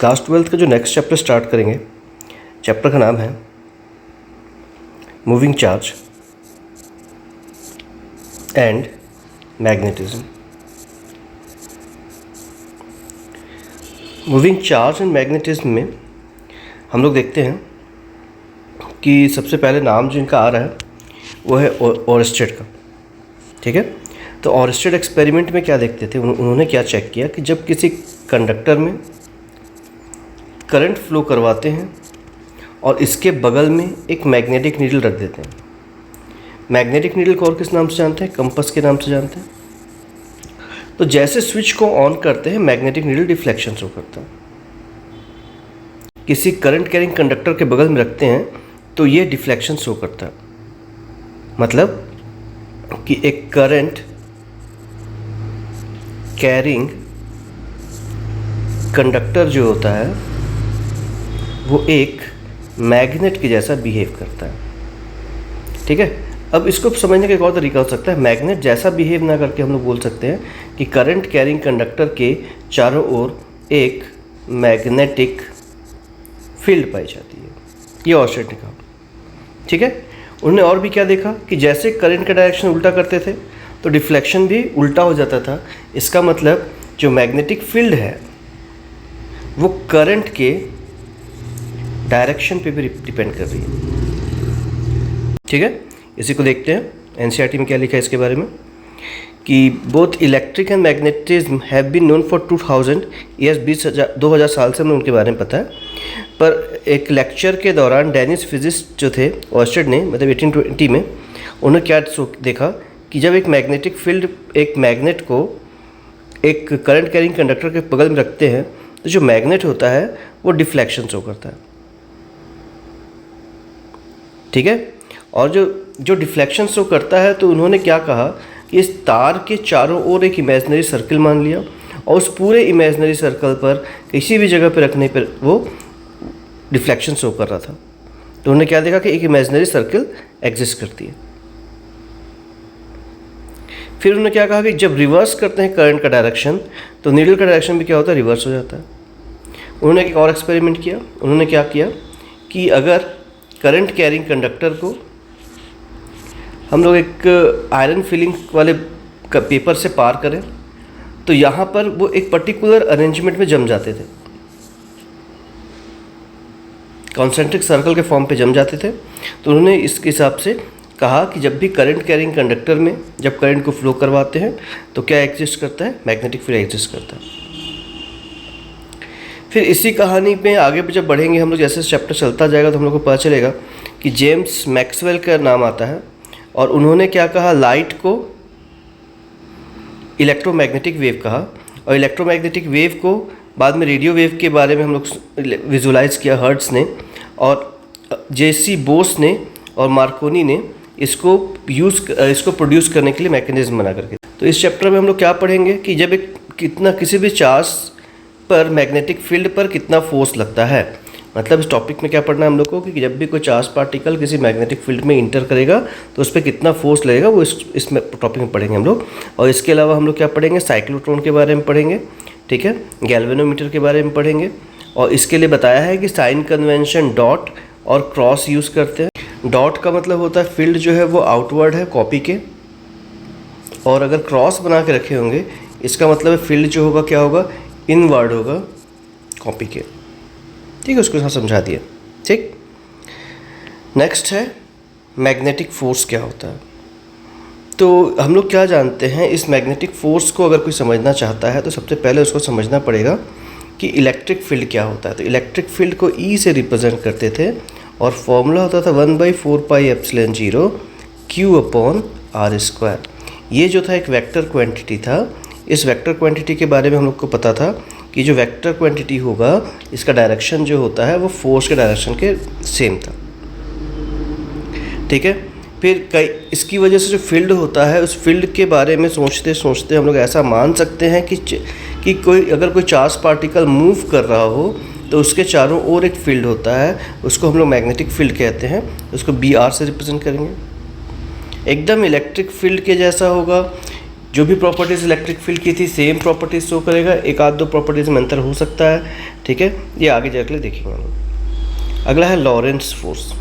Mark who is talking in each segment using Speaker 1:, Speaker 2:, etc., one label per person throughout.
Speaker 1: Class 12th का जो next chapter start करेंगे, चैप्टर का नाम है moving charge and magnetism. Moving charge and magnetism में हम लोग देखते हैं कि सबसे पहले नाम जिनका आ रहा है वो है ओरस्टेड का। ठीक है, तो ओरस्टेड एक्सपेरिमेंट में क्या देखते थे, उन्होंने क्या चेक किया कि जब किसी कंडक्टर में करंट फ्लो करवाते हैं और इसके बगल में एक मैग्नेटिक नीडल रख देते हैं। मैग्नेटिक नीडल को और किस नाम से जानते हैं? कंपास के नाम से जानते हैं। तो जैसे स्विच को ऑन करते हैं मैग्नेटिक नीडल डिफ्लेक्शन शो करता है। किसी करंट कैरिंग कंडक्टर के बगल में रखते हैं तो ये डिफ्लेक्शन शो करता है, मतलब कि एक करंट कैरिंग कंडक्टर जो होता है वो एक मैग्नेट के जैसा बिहेव करता है। ठीक है, अब इसको समझने का एक और तरीका हो सकता है। मैग्नेट जैसा बिहेव ना करके हम लोग बोल सकते हैं कि करंट कैरिंग कंडक्टर के चारों ओर एक मैग्नेटिक फील्ड पाई जाती है। ये ओरस्टेड ने कहा। ठीक है, उन्होंने और भी क्या देखा कि जैसे करंट का डायरेक्शन उल्टा करते थे तो डिफ्लेक्शन भी उल्टा हो जाता था। इसका मतलब जो मैग्नेटिक फील्ड है वो करंट के डायरेक्शन पे भी डिपेंड कर रही है। ठीक है, इसी को देखते हैं एनसीईआरटी में क्या लिखा है इसके बारे में कि both electric and magnetism have been known for 2000 years. 2000 साल से हमें उनके बारे में पता है। पर एक लेक्चर के दौरान डेनिस फिजिस्ट जो थे ओरस्टेड ने, मतलब 1820 में, उन्होंने क्या देखा कि जब एक मैग्नेटिक फील्ड एक मैग्नेट को एक करंट कैरिंग कंडक्टर के बगल में रखते हैं तो जो मैग्नेट होता है वो डिफ्लेक्शन शो करता है। ठीक है, और जो डिफ्लेक्शन शो करता है तो उन्होंने क्या कहा कि इस तार के चारों ओर एक इमेजिनरी सर्कल मान लिया और उस पूरे इमेजिनरी सर्कल पर किसी भी जगह पर रखने पर वो डिफ्लेक्शन शो कर रहा था। तो उन्होंने क्या देखा कि एक इमेजिनरी सर्कल एग्जिस्ट करती है। फिर उन्होंने क्या कहा कि जब रिवर्स करते हैं करंट का डायरेक्शन तो नीडल का डायरेक्शन भी क्या होता है, रिवर्स हो जाता है। उन्होंने एक और एक्सपेरिमेंट किया। उन्होंने क्या किया कि अगर करंट कैरिंग कंडक्टर को हम लोग एक आयरन फिलिंग वाले पेपर से पार करें तो यहाँ पर वो एक पर्टिकुलर अरेंजमेंट में जम जाते थे, कॉन्सेंट्रिक सर्कल के फॉर्म पे जम जाते थे। तो उन्होंने इसके हिसाब से कहा कि जब भी करंट कैरिंग कंडक्टर में जब करंट को फ्लो करवाते हैं तो क्या एग्जिस्ट करता है, मैग्नेटिक फील्ड एग्जिस्ट करता है। फिर इसी कहानी में आगे जब बढ़ेंगे हम लोग, जैसे चैप्टर चलता जाएगा तो हम लोग को पता चलेगा कि जेम्स मैक्सवेल का नाम आता है और उन्होंने क्या कहा, लाइट को इलेक्ट्रोमैग्नेटिक वेव कहा और इलेक्ट्रोमैग्नेटिक वेव को बाद में रेडियो वेव के बारे में हम लोग विजुलाइज किया हर्ट्ज ने, और जेसी बोस ने और मार्कोनी ने इसको प्रोड्यूस करने के लिए मैकेनिज्म बना करके। तो इस चैप्टर में हम लोग क्या पढ़ेंगे कि जब एक किसी भी चार्ज पर मैग्नेटिक फील्ड पर कितना फोर्स लगता है। मतलब इस टॉपिक में क्या पढ़ना है हम लोग को कि जब भी कोई चार्ज पार्टिकल किसी मैग्नेटिक फील्ड में इंटर करेगा तो उस पर कितना फोर्स लगेगा, वो इस टॉपिक में पढ़ेंगे हम लोग। और इसके अलावा हम लोग क्या पढ़ेंगे, साइक्लोट्रॉन के बारे में पढ़ेंगे। ठीक है, गैल्वेनोमीटर के बारे में पढ़ेंगे और इसके लिए बताया है कि साइन कन्वेंशन डॉट और क्रॉस यूज़ करते हैं। डॉट का मतलब होता है फील्ड जो है वो आउटवर्ड है कॉपी के, और अगर क्रॉस बना के रखे होंगे इसका मतलब है फील्ड जो होगा क्या होगा, इनवर्ड होगा कॉपी के। ठीक है, उसको यहाँ समझा दिया। ठीक, नेक्स्ट है मैग्नेटिक फोर्स क्या होता है। तो हम लोग क्या जानते हैं, इस मैग्नेटिक फोर्स को अगर कोई समझना चाहता है तो सबसे पहले उसको समझना पड़ेगा कि इलेक्ट्रिक फील्ड क्या होता है। तो इलेक्ट्रिक फील्ड को ई से रिप्रेजेंट करते थे और फॉर्मूला होता था 1/4πε0 Q/r²। ये जो था एक वेक्टर क्वांटिटी था। इस वेक्टर क्वांटिटी के बारे में हम लोग को पता था कि जो वेक्टर क्वांटिटी होगा इसका डायरेक्शन जो होता है वो फोर्स के डायरेक्शन के सेम था। ठीक है, फिर इसकी वजह से जो फील्ड होता है उस फील्ड के बारे में सोचते सोचते हम लोग ऐसा मान सकते हैं कि अगर कोई चार्ज पार्टिकल मूव कर रहा हो तो उसके चारों ओर एक फील्ड होता है, उसको हम लोग मैग्नेटिक फील्ड कहते हैं। उसको BR से रिप्रेजेंट करेंगे। एकदम इलेक्ट्रिक फील्ड के जैसा होगा जो भी प्रॉपर्टीज़ इलेक्ट्रिक फील्ड की थी सेम प्रॉपर्टीज़ शो करेगा, एक आध दो प्रॉपर्टीज़ में अंतर हो सकता है, ठीक है, ये आगे जाकर देखेंगे हम लोग। अगला है लॉरेंट्ज फोर्स।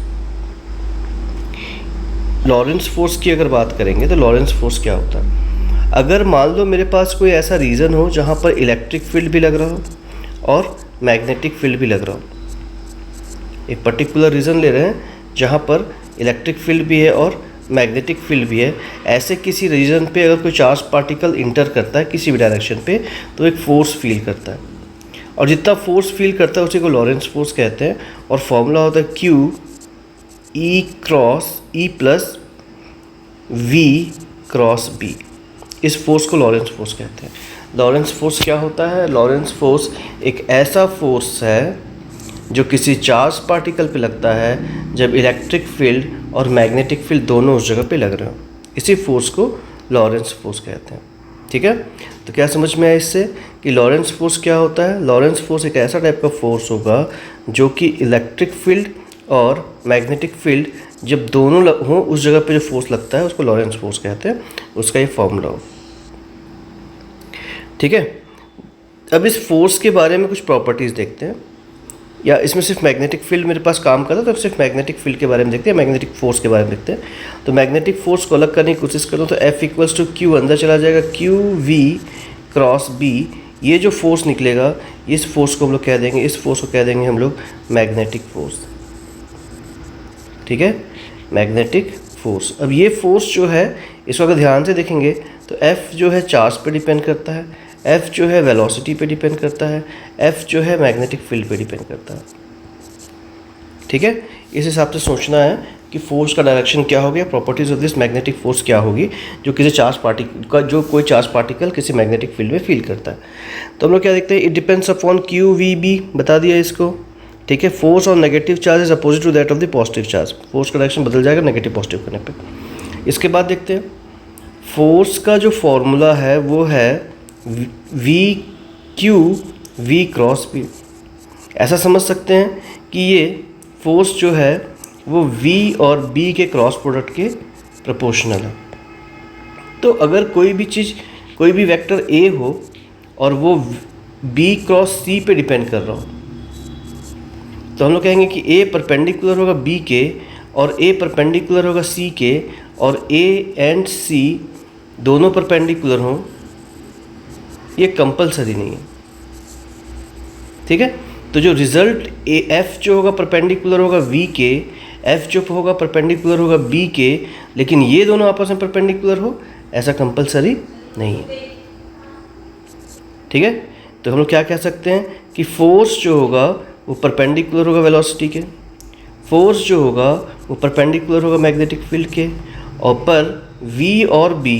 Speaker 1: लॉरेंट्ज फोर्स की अगर बात करेंगे तो लॉरेंट्ज फोर्स क्या होता है? अगर मान लो मेरे पास कोई ऐसा रीजन हो जहाँ पर इलेक्ट्रिक फील्ड भी लग रहा हो और मैग्नेटिक फील्ड भी लग रहा हो, एक पर्टिकुलर रीजन ले रहे हैं जहाँ पर इलेक्ट्रिक फील्ड भी है और मैग्नेटिक फील्ड भी है, ऐसे किसी रीजन पे अगर कोई चार्ज पार्टिकल इंटर करता है किसी भी डायरेक्शन पे तो एक फोर्स फील करता है, और जितना फोर्स फील करता है उसी को लॉरेंट्ज फोर्स कहते हैं। और फॉर्मूला होता है Q E cross E plus V cross B। इस फोर्स को लॉरेंट्ज फोर्स कहते हैं। लॉरेंट्ज फोर्स क्या होता है? लॉरेंट्ज फोर्स एक ऐसा फोर्स है जो किसी चार्ज पार्टिकल पे लगता है जब इलेक्ट्रिक फील्ड और मैग्नेटिक फील्ड दोनों उस जगह पे लग रहे हो, इसी फोर्स को लॉरेंट्ज फोर्स कहते हैं, ठीक है। तो क्या समझ में आया इससे कि लॉरेंट्ज फोर्स क्या होता है? लॉरेंट्ज फोर्स एक ऐसा टाइप का फोर्स होगा जो कि इलेक्ट्रिक फील्ड और मैग्नेटिक फील्ड जब दोनों हों उस जगह पे जो फोर्स लगता है उसको लॉरेंट्ज फोर्स कहते हैं, उसका ये फॉर्मूला हो, ठीक है। अब इस फोर्स के बारे में कुछ प्रॉपर्टीज़ देखते हैं, या इसमें सिर्फ मैग्नेटिक फील्ड मेरे पास काम करता है तो सिर्फ मैग्नेटिक फील्ड के बारे में देखते हैं, मैग्नेटिक फोर्स के बारे में देखते हैं। तो मैग्नेटिक फोर्स को अलग करने की कोशिश करो तो F इक्वल्स टू Q अंदर चला जाएगा, Q V क्रॉस B। ये जो फोर्स निकलेगा इस फोर्स को हम लोग कह देंगे, इस फोर्स को कह देंगे हम लोग मैग्नेटिक फोर्स, ठीक है, मैग्नेटिक फोर्स। अब ये फोर्स जो है इसको अगर ध्यान से देखेंगे तो F जो है चार्ज पे डिपेंड करता है, F जो है वेलोसिटी पे डिपेंड करता है, F जो है मैग्नेटिक फील्ड पे डिपेंड करता है, ठीक है। इस हिसाब से सोचना है कि फोर्स का डायरेक्शन क्या हो गया, properties of this magnetic force क्या होगी जो किसी चार्ज पार्टिकल का, जो कोई चार्ज पार्टिकल किसी मैग्नेटिक फील्ड में फील करता है। तो हम लोग क्या देखते हैं, it depends upon Q V B, बता दिया इसको, ठीक है। फोर्स और negative charge is opposite to that of the positive charge, force का डायरेक्शन बदल जाएगा नेगेटिव पॉजिटिव करने पे। इसके बाद देखते हैं फोर्स का जो फॉर्मूला है वो है V Q V cross B। ऐसा समझ सकते हैं कि ये फोर्स जो है वो V और B के क्रॉस प्रोडक्ट के प्रोपोर्शनल है। तो अगर कोई भी चीज़, कोई भी वेक्टर A हो और वो B क्रॉस C पे डिपेंड कर रहा हो तो हम लोग कहेंगे कि A परपेंडिकुलर होगा B के और A परपेंडिकुलर होगा C के, और A एंड C दोनों परपेंडिकुलर हों, ये कंपलसरी नहीं है, ठीक है। तो जो रिजल्ट F जो होगा परपेंडिकुलर होगा V के, F जो होगा परपेंडिकुलर होगा B के, लेकिन ये दोनों आपस में परपेंडिकुलर हो, ऐसा कंपलसरी नहीं है, ठीक है। तो हम लोग क्या कह सकते हैं कि फोर्स जो होगा वो परपेंडिकुलर होगा वेलोसिटी के, फोर्स जो होगा वो परपेंडिकुलर होगा मैग्नेटिक फील्ड के, और पर V और B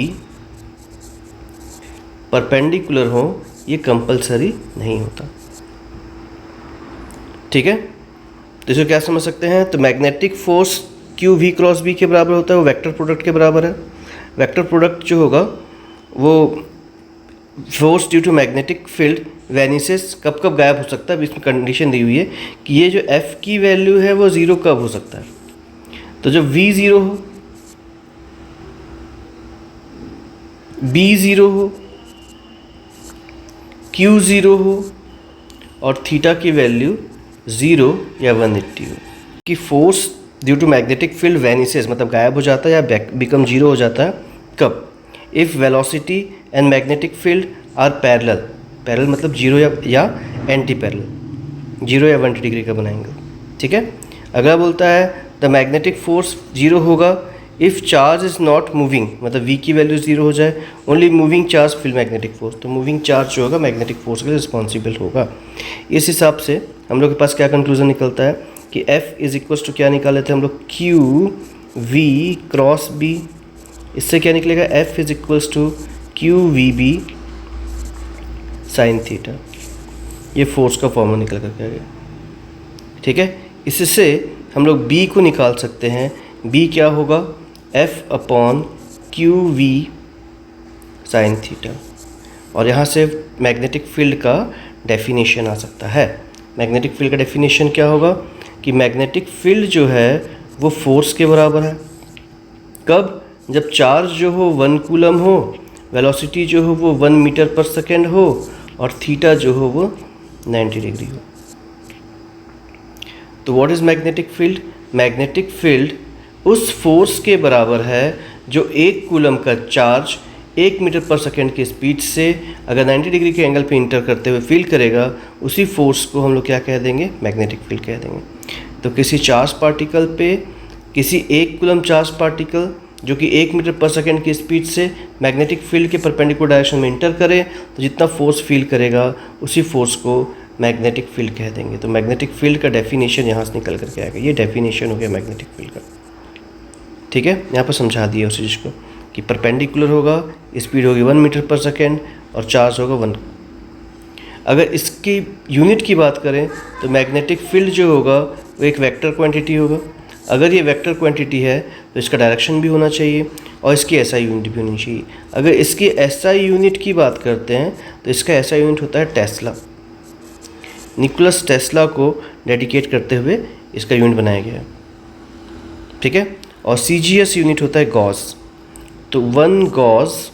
Speaker 1: परपेंडिकुलर हो ये कंपलसरी नहीं होता, ठीक है। तो इसको क्या समझ सकते हैं, तो magnetic force Q V cross B के बराबर होता है, वो वेक्टर प्रोडक्ट के बराबर है। वेक्टर प्रोडक्ट जो होगा वो force due to magnetic field vanishes, कब कब गायब हो सकता है, अभी इसमें कंडीशन दी हुई है कि ये जो F की वैल्यू है वो ज़ीरो कब हो सकता है, तो जब V ज़ीरो हो, B ज़ीरो हो, Q ज़ीरो हो और थीटा की वैल्यू 0 या 180 हो, कि force due to magnetic field vanishes मतलब गायब हो जाता है या बिकम जीरो हो जाता है कब, if velocity and magnetic field are parallel, parallel मतलब जीरो या एंटी पैरेलल, 0 या 180 डिग्री का बनाएंगे, ठीक है। अगला बोलता है द मैग्नेटिक फोर्स जीरो होगा if charge is not moving, मतलब V की वैल्यू 0 हो जाए, only moving charge feel magnetic force, तो मूविंग चार्ज जो होगा मैग्नेटिक फोर्स के लिए रिस्पॉन्सिबल होगा। इस हिसाब से हम लोग के पास क्या कंक्लूजन निकलता है कि F इज इक्वल्स टू क्या निकाल लेते हैं हम लोग, Q V क्रॉस B। इससे क्या निकलेगा, F is equals to Q V B sine theta. ये फोर्स का फॉर्मूला निकल कर क्या गया, ठीक है। इससे हम लोग B को निकाल सकते हैं, B क्या होगा, F upon Q V sine theta, और यहाँ से मैग्नेटिक फील्ड का डेफिनेशन आ सकता है। मैग्नेटिक फील्ड का डेफिनेशन क्या होगा कि मैग्नेटिक फील्ड जो है वो फोर्स के बराबर है, कब, जब चार्ज जो हो 1 कूलम हो वेलोसिटी जो हो वो 1 मीटर पर सेकेंड हो और थीटा जो हो वो 90 डिग्री हो। तो what is magnetic field? Magnetic field उस फोर्स के बराबर है जो 1 कूलम का चार्ज 1 मीटर पर सेकेंड की स्पीड से अगर 90 डिग्री के एंगल पे इंटर करते हुए फील करेगा, उसी फोर्स को हम लोग क्या कह देंगे? मैग्नेटिक फील्ड कह देंगे। तो किसी चार्ज पार्टिकल पे किसी 1 कूलम चार्ज पार्टिकल जो कि 1 मीटर पर सेकेंड की स्पीड से मैग्नेटिक फील्ड के परपेंडिकुलर डायरेक्शन में इंटर करे तो जितना फोर्स फील करेगा उसी फोर्स को मैग्नेटिक फील्ड कह देंगे। तो मैग्नेटिक फील्ड का डेफिनेशन यहाँ से निकल करके आएगा। ये डेफिनेशन हो गया मैग्नेटिक फील्ड का। ठीक है, यहाँ पर समझा दिया उस चीज़ को कि परपेंडिकुलर होगा, स्पीड होगी 1 मीटर पर सेकेंड और चार्ज होगा 1। अगर इसकी यूनिट की बात करें तो मैग्नेटिक फील्ड जो होगा वो एक वेक्टर क्वांटिटी होगा। अगर ये वेक्टर क्वांटिटी है तो इसका डायरेक्शन भी होना चाहिए और इसकी एसआई यूनिट भी होनी चाहिए। अगर इसकी एसआई यूनिट की बात करते हैं तो इसका एसआई यूनिट होता है टेस्ला। निकोलस टेस्ला को डेडिकेट करते हुए इसका यूनिट बनाया गया है। ठीक है, और सीजीएस यूनिट होता है गॉस। तो 1 गॉस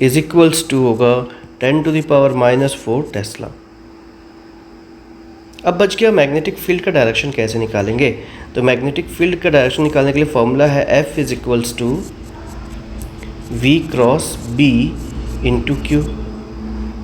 Speaker 1: इज इक्वल्स टू होगा 10⁻⁻⁴ टेस्ला। अब बच गया मैग्नेटिक फील्ड का डायरेक्शन कैसे निकालेंगे। तो मैग्नेटिक फील्ड का डायरेक्शन निकालने के लिए फॉर्मूला है F is equals to V cross B into Q.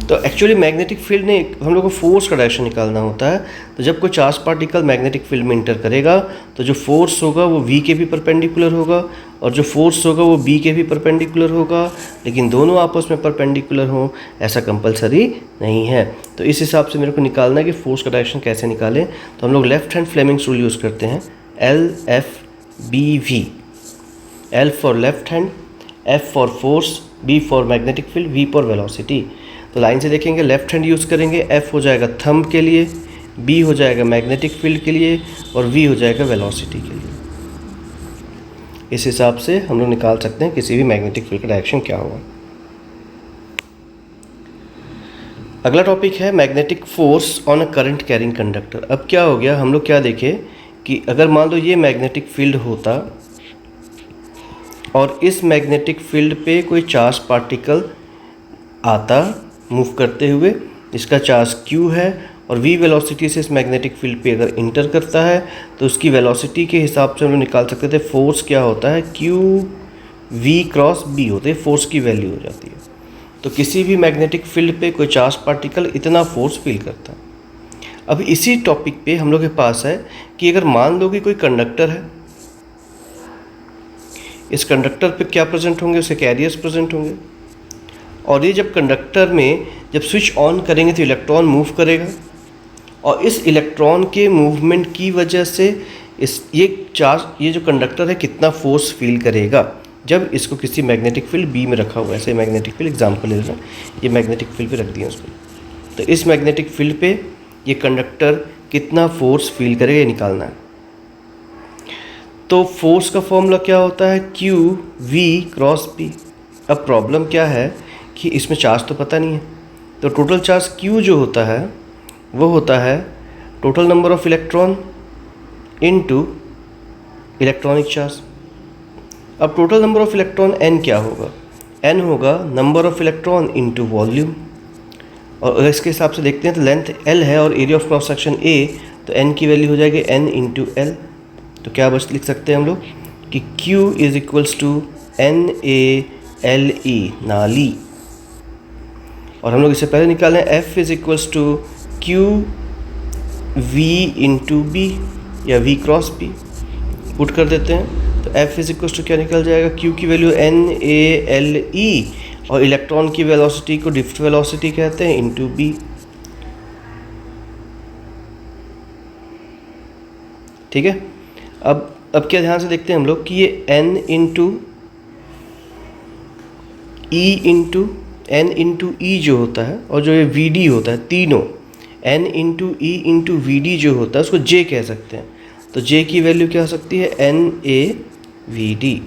Speaker 1: तो एक्चुअली मैग्नेटिक फील्ड ने हम लोग को फोर्स का डायरेक्शन निकालना होता है। तो जब कोई चार्ज पार्टिकल मैग्नेटिक फील्ड में इंटर करेगा तो जो फोर्स होगा वो V के भी परपेंडिकुलर होगा और जो फोर्स होगा वो B के भी परपेंडिकुलर होगा, लेकिन दोनों आपस में परपेंडिकुलर हों ऐसा कंपलसरी नहीं है। तो इस हिसाब से मेरे को निकालना है कि फोर्स का डायरेक्शन कैसे निकालें। तो हम लोग left hand Fleming's rule use करते हैं, LFBV। L for left hand, F for force, B for magnetic field, V for velocity. तो लाइन से देखेंगे, लेफ्ट हैंड यूज़ करेंगे, F हो जाएगा थंब के लिए, B हो जाएगा मैग्नेटिक फील्ड के लिए और V हो जाएगा वेलोसिटी के लिए। इस हिसाब से हम लोग निकाल सकते हैं किसी भी मैग्नेटिक फील्ड का डायरेक्शन क्या होगा। अगला टॉपिक है magnetic force on a current carrying conductor. अब क्या हो गया, हम लोग क्या देखें कि अगर मान लो ये मैग्नेटिक फील्ड होता और इस मैग्नेटिक फील्ड पे कोई चार्ज पार्टिकल आता मूव करते हुए, इसका चार्ज q है और v वेलोसिटी से इस मैग्नेटिक फील्ड पे अगर इंटर करता है तो उसकी वेलोसिटी के हिसाब से हम लोग निकाल सकते थे फोर्स क्या होता है, q v क्रॉस b होते हैं, फोर्स की वैल्यू हो जाती है। तो किसी भी मैग्नेटिक फील्ड पे कोई चार्ज पार्टिकल इतना फोर्स फील करता है। अब इसी टॉपिक पे हम लोग के पास है कि अगर मान लो कि कोई कंडक्टर है, इस कंडक्टर पे क्या प्रेजेंट होंगे, उसे कैरियर्स प्रेजेंट होंगे और ये जब कंडक्टर में जब स्विच ऑन करेंगे तो इलेक्ट्रॉन मूव करेगा और इस इलेक्ट्रॉन के मूवमेंट की वजह से ये जो कंडक्टर है कितना फोर्स फील करेगा जब इसको किसी मैग्नेटिक फील्ड बी में रखा हुआ है। ऐसे मैग्नेटिक फील्ड एग्जांपल ले रहे हैं, ये मैग्नेटिक फील्ड पे रख दिया उसको, तो इस मैग्नेटिक फील्ड पे ये कंडक्टर कितना फोर्स फील करेगा ये निकालना है। तो फोर्स का फॉर्मूला क्या होता है, क्यू वी क्रॉस पी। अब प्रॉब्लम क्या है कि इसमें चार्ज तो पता नहीं है, तो टोटल चार्ज Q जो होता है वो होता है total number of electron into electronic charge. अब total number of electron N क्या होगा, N होगा number of electron into volume. और इसके हिसाब से देखते हैं तो लेंथ L है और area of cross section A, तो N की वैल्यू हो जाएगी N इंटू L। तो क्या बस लिख सकते हैं हम लोग कि Q is equals to NaLe, नाली। और हम लोग इससे पहले निकालें F is equals to Q V into B या V क्रॉस B, पुट कर देते हैं तो F इज इक्वल्स टू क्या निकल जाएगा, Q की वैल्यू NaLe और इलेक्ट्रॉन की वेलोसिटी को ड्रिफ्ट वेलोसिटी कहते हैं इंटू B। ठीक है, अब क्या ध्यान से देखते हैं हम लोग कि ये N इंटू E जो होता है और जो ये VD होता है, तीनों N into E into VD जो होता है उसको J कह सकते हैं। तो J की वैल्यू क्या हो सकती है, NaVD,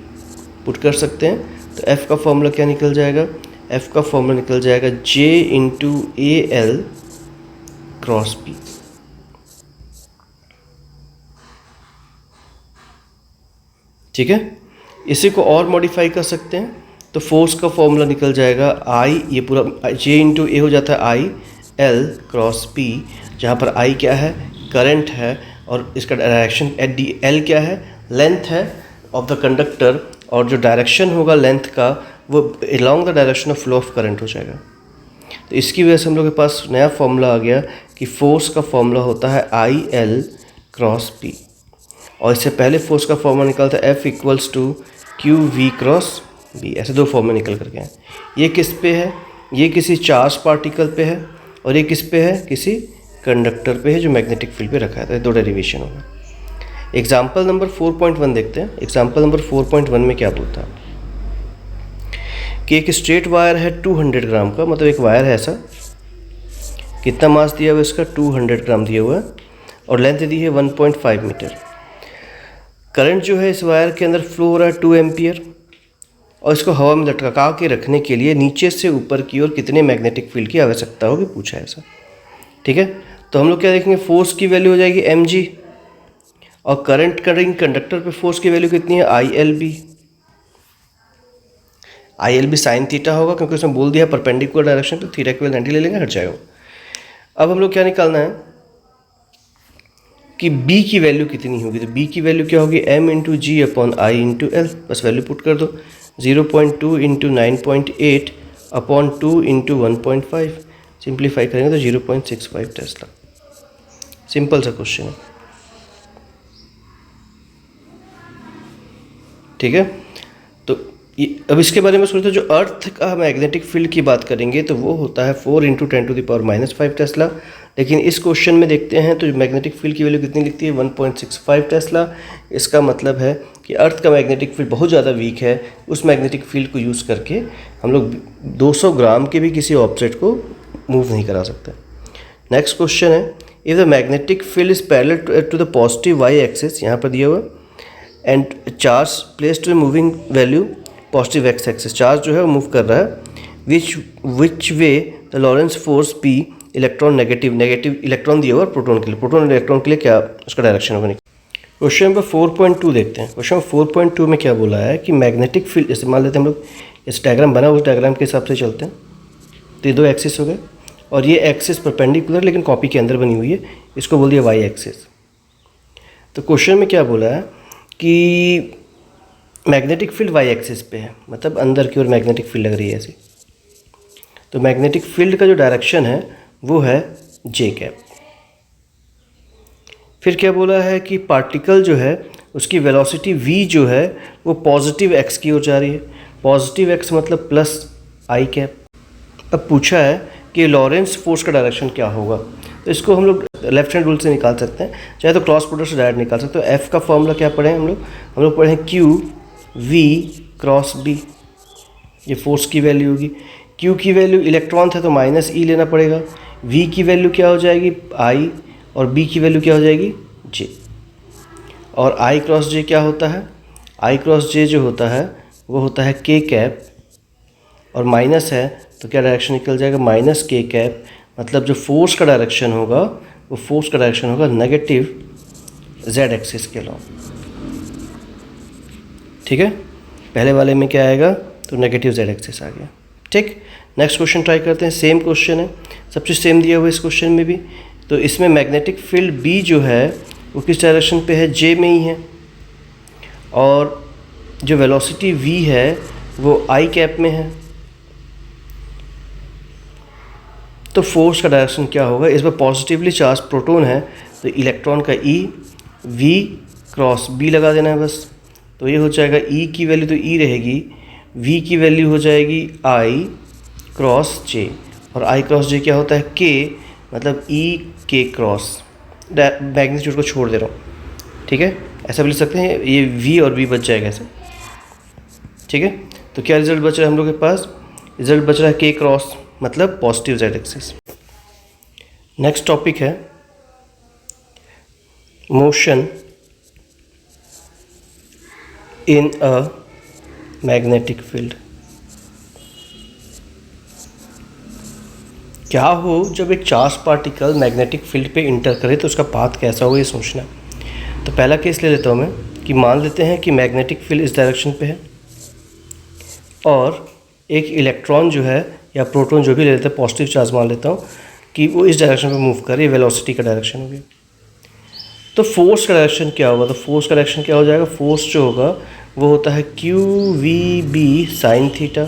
Speaker 1: पुट कर सकते हैं। तो F का फॉर्मूला क्या निकल जाएगा, F का फॉर्मूला निकल जाएगा J into AL cross B। ठीक है, इसी को और मॉडिफाई कर सकते हैं तो फोर्स का फॉर्मूला निकल जाएगा आई, ये पूरा जे इंटू ए हो जाता है आई एल क्रॉस पी, जहाँ पर आई क्या है, करंट है, और इसका डायरेक्शन एट डी एल क्या है, लेंथ है ऑफ द कंडक्टर, और जो डायरेक्शन होगा लेंथ का वो along the direction of flow of current हो जाएगा। तो इसकी वजह से हम लोग के पास नया फॉर्मूला आ गया कि फोर्स का फॉर्मूला होता है आई एल क्रॉस पी, और इससे पहले फोर्स का फॉर्मूला निकला था F equals to Q V cross B. ऐसे दो फॉर्मूले निकल करके हैं। ये किस पे है, ये किसी चार्ज पार्टिकल पे है, और ये किस पे है, किसी कंडक्टर पे है जो मैग्नेटिक फील्ड पे रखा है। तो ये दो डेरिवेशन होगा। एग्जाम्पल नंबर 4.1 देखते हैं। एग्जाम्पल नंबर 4.1 में क्या बोलता है कि एक स्ट्रेट वायर है 200 ग्राम का, मतलब एक वायर है ऐसा, कितना मास दिया हुआ है इसका, 200 ग्राम दिया हुआ है, और लेंथ दी है 1.5 मीटर। करंट जो है इस वायर के अंदर फ्लो हो रहा है 2 एम्पियर, और इसको हवा में लटका के रखने के लिए नीचे से ऊपर की ओर कितने मैग्नेटिक फील्ड की आवश्यकता होगी, पूछा है ऐसा। ठीक है, तो हम लोग क्या देखेंगे, फोर्स की वैल्यू हो जाएगी mg, और करंट करिंग कंडक्टर पे फोर्स की वैल्यू कितनी है, I L B sine theta होगा, क्योंकि उसमें बोल दिया परपेंडिकुलर डायरेक्शन, तो थीटा की वैल्यू 90 ले लेंगे, हट जाएगा। अब हम लोग क्या निकालना है कि b की वैल्यू कितनी होगी। तो b की वैल्यू क्या होगी, m into G upon I into L, बस वैल्यू पुट कर दो। 0.2 इंटू 9.8 अपॉन 2 इंटू 1.5, सिंप्लीफाई करेंगे तो 0.65 टेस्ला। सिंपल सा क्वेश्चन है। ठीक है, तो अब इसके बारे में सोचते, जो अर्थ का मैग्नेटिक फील्ड की बात करेंगे तो वो होता है 4 इंटू 10⁻⁵ टेस्ला। लेकिन इस क्वेश्चन में देखते हैं तो मैग्नेटिक फील्ड की वैल्यू कितनी लिखती है, 1.65 टेस्ला। इसका मतलब है कि अर्थ का मैग्नेटिक फील्ड बहुत ज़्यादा वीक है। उस मैग्नेटिक फील्ड को यूज़ करके हम लोग 200 ग्राम के भी किसी ऑब्जेक्ट को मूव नहीं करा सकते। नेक्स्ट क्वेश्चन है, if the magnetic field is parallel to the positive Y axis, यहाँ पर दिया हुआ, and charge placed to moving value positive X axis, charge जो है वो मूव कर रहा है, which way the Lorentz force P, electron negative electron दिया हुआ प्रोटॉन के लिए, प्रोटॉन और इलेक्ट्रॉन के लिए क्या उसका डायरेक्शन होगा। क्वेश्चन नंबर 4.2 देखते हैं। क्वेश्चन 4.2 में क्या बोला है कि मैग्नेटिक फील्ड, जैसे मान लेते हैं हम लोग इस डायग्राम बना, उस डायग्राम के हिसाब से चलते हैं। तो ये दो एक्सिस हो गए, और ये एक्सिस परपेंडिकुलर लेकिन कॉपी के अंदर बनी हुई है, इसको बोल दिया वाई एक्सिस। तो क्वेश्चन में क्या बोला है कि मैग्नेटिक फील्ड वाई एक्सिस पे है, मतलब अंदर की ओर मैग्नेटिक फील्ड लग रही है ऐसी। तो मैग्नेटिक फील्ड का जो डायरेक्शन है वो है जे कैप। फिर क्या बोला है कि पार्टिकल जो है उसकी वेलोसिटी v जो है वो पॉजिटिव x की ओर जा रही है। पॉजिटिव x मतलब प्लस आई कैप। अब पूछा है कि लॉरेंस फोर्स का डायरेक्शन क्या होगा, तो इसको हम लोग लेफ्ट हैंड रूल से निकाल सकते हैं, चाहे तो क्रॉस प्रोडक्ट से डायरेक्ट निकाल सकते हो। f का फॉर्मूला क्या पढ़े हम लोग पढ़े q v क्रॉस b, ये फोर्स की वैल्यू होगी। q की वैल्यू इलेक्ट्रॉन था तो माइनस ई लेना पड़ेगा, v की वैल्यू क्या हो जाएगी i, और b की वैल्यू क्या हो जाएगी j। और i क्रॉस j क्या होता है, i क्रॉस j जो होता है वो होता है k कैप, और माइनस है तो क्या डायरेक्शन निकल जाएगा, माइनस k कैप। मतलब जो फोर्स का डायरेक्शन होगा वो फोर्स का डायरेक्शन होगा नेगेटिव z एक्सिस के अलॉन्ग। ठीक है, पहले वाले में क्या आएगा, तो नेगेटिव z एक्सिस आ गया। ठीक, नेक्स्ट क्वेश्चन ट्राई करते हैं। सेम क्वेश्चन है, सब चीज़ सेम दिया हुआ है इस क्वेश्चन में भी। तो इसमें मैग्नेटिक फील्ड B जो है वो किस डायरेक्शन पे है, J में ही है, और जो वेलोसिटी V है वो I कैप में है। तो फोर्स का डायरेक्शन क्या होगा, इस पर पॉजिटिवली चार्ज प्रोटॉन है तो इलेक्ट्रॉन का E, V क्रॉस B लगा देना है बस। तो ये हो जाएगा E की वैल्यू तो E रहेगी, V की वैल्यू हो जाएगी I क्रॉस J, और I क्रॉस J क्या होता है K, मतलब E K क्रॉस, मैग्नीट्यूड को छोड़ दे रहा हूँ। ठीक है, ऐसा भी लिख सकते हैं, ये V और V बच जाएगा ऐसे। ठीक है, तो क्या रिजल्ट बच रहा है हम लोग के पास, रिजल्ट बच रहा है K क्रॉस, मतलब positive z axis. Next topic है motion in a magnetic field. क्या हो जब एक चार्ज पार्टिकल मैग्नेटिक फील्ड पे इंटर करे तो उसका पाथ कैसा हो, ये सोचना। तो पहला केस ले लेता हूँ मैं कि मान लेते हैं कि मैग्नेटिक फील्ड इस डायरेक्शन पे है और एक इलेक्ट्रॉन जो है या प्रोटॉन जो भी ले लेता है, पॉजिटिव चार्ज मान लेता हूँ कि वो इस डायरेक्शन में मूव करे, वेलोसिटी का डायरेक्शन हो गया। तो फोर्स का डायरेक्शन क्या होगा? तो फोर्स का डायरेक्शन क्या हो जाएगा? फोर्स जो होगा वो होता है QVB साइन थीटा।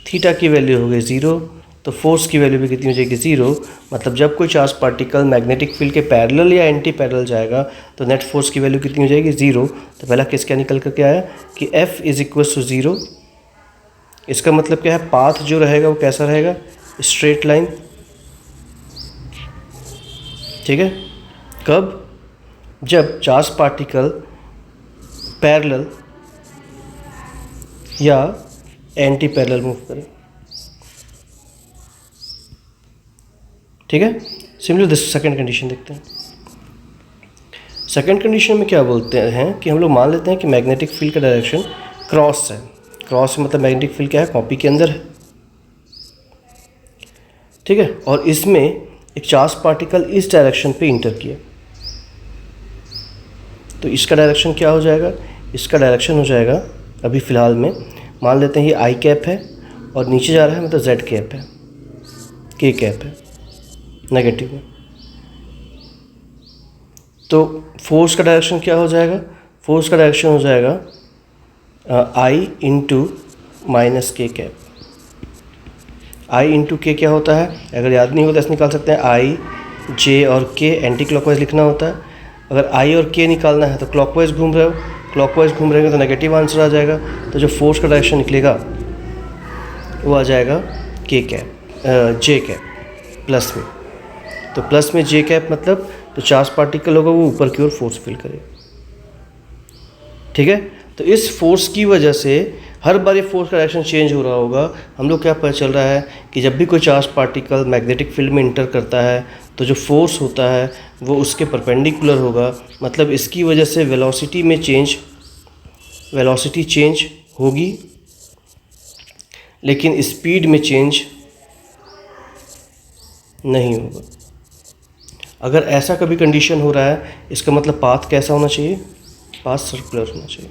Speaker 1: थीटा की वैल्यू हो गई 0, तो फोर्स की वैल्यू भी कितनी हो जाएगी? 0। मतलब जब कोई चार्ज पार्टिकल मैग्नेटिक फील्ड के पैरेलल या एंटी पैरेलल जाएगा तो नेट फोर्स की वैल्यू कितनी हो जाएगी? 0। तो पहला केस क्या निकल करके आया कि F = 0। इसका मतलब क्या है? पाथ जो रहेगा वो कैसा रहेगा? Straight line. ठीक है। कब? जब चार्ज पार्टिकल पैरेलल या एंटी पैरेलल मूव करे। ठीक है। सिमिलर सेकंड कंडीशन देखते हैं। सेकंड कंडीशन में क्या बोलते हैं कि हम लोग मान लेते हैं कि मैग्नेटिक फील्ड का डायरेक्शन क्रॉस है। क्रॉस मतलब मैग्नेटिक फील्ड क्या है? कॉपी के अंदर है। ठीक है। और इसमें एक चार्ज पार्टिकल इस डायरेक्शन पे इंटर किया, तो इसका डायरेक्शन क्या हो जाएगा? इसका डायरेक्शन हो जाएगा, अभी फ़िलहाल में मान लेते हैं ये आई कैप है और नीचे जा रहा है मतलब जेड कैप है, के कैप है नेगेटिव में। तो फोर्स का डायरेक्शन क्या हो जाएगा? फोर्स का डायरेक्शन हो जाएगा आई इंटू माइनस के कैप। आई इंटू के क्या होता है? अगर याद नहीं होता ऐसे निकाल सकते हैं, आई जे और के एंटी क्लॉकवाइज लिखना होता है। अगर आई और के निकालना है तो क्लॉकवाइज घूम रहे हो, क्लॉकवाइज घूम रहेंगे तो नेगेटिव आंसर आ जाएगा। तो जो फोर्स का डायरेक्शन निकलेगा वो आ जाएगा के कैप जे कैप प्लस में। तो प्लस में जे कैप मतलब तो चार्ज पार्टिकल होगा वो ऊपर की ओर फोर्स फील करेगा। ठीक है। तो इस फोर्स की वजह से हर बार ये फोर्स का डायरेक्शन चेंज हो रहा होगा। हम लोग क्या पता चल रहा है कि जब भी कोई चार्ज पार्टिकल मैग्नेटिक फील्ड में इंटर करता है तो जो फोर्स होता है वो उसके परपेंडिकुलर होगा। मतलब इसकी वजह से वेलोसिटी चेंज होगी, लेकिन स्पीड में चेंज नहीं होगा। अगर ऐसा कभी कंडीशन हो रहा है, इसका मतलब पाथ कैसा होना चाहिए? पाथ सर्कुलर होना चाहिए।